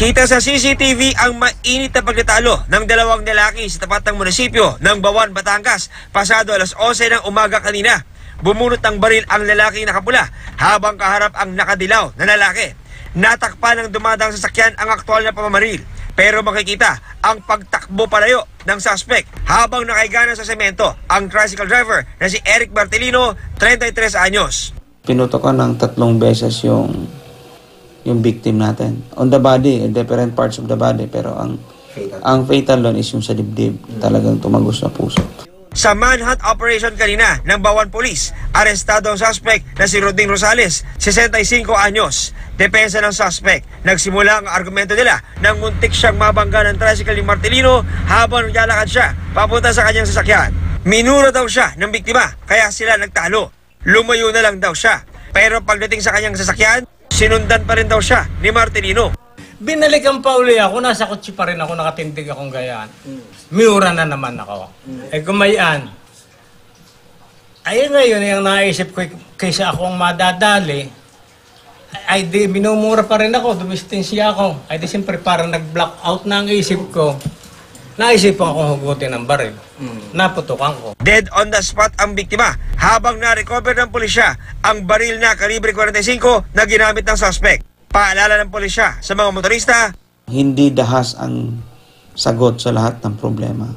Kita sa CCTV ang mainit na pagtatalo ng dalawang lalaki sa tapat ng munisipyo ng Bawan, Batangas pasado alas 11 ng umaga kanina. Bumunot ng baril ang lalaking nakapula habang kaharap ang nakadilaw na lalaki. Natakpan ng dumadang sasakyan ang aktwal na pamamaril. Pero makikita ang pagtakbo palayo ng suspect habang nakaigana sa semento ang tricycle driver na si Eric Martelino, 33 anyos. Pinutokan ng 3 beses yung victim natin. On the body, different parts of the body, pero ang fatal doon is yung sa dibdib. Talagang tumagos sa puso. Sa manhunt operation kanina ng Bawan Police, arestado ang suspect na si Roding Rosales, 65 anyos. Depensa ng suspect, nagsimula ang argumento nila nang muntik siyang mabangga ng tricycle ni Martelino habang naglalakad siya papunta sa kanyang sasakyan. Minura daw siya ng biktima, kaya sila nagtalo. Lumayo na lang daw siya. Pero pagdating sa kanyang sasakyan, sinundan pa rin daw siya ni Martelino. Binalikan pa uli ako, nasa kotse pa rin ako, nakatindig akong gayaan. Miura na naman ako. Gumayan. Ayun ngayon, yung naisip ko, kaysa akong madadali, ay di, minumura pa rin ako, dumistensiya ako. Ay di siyempre parang nag-block out na ang isip ko. Naisipan akong hugutin ng baril. Naputukan ko. Dead on the spot ang biktima habang na-recover ng pulisya ang baril na kalibre 45 na ginamit ng suspect. Paalala ng pulisya sa mga motorista, Hindi dahas ang sagot sa lahat ng problema.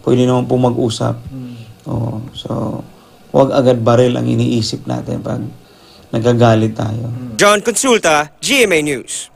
Pwede naman po mag-usap. So, huwag agad baril ang iniisip natin pag nagagalit tayo. John Consulta, GMA News.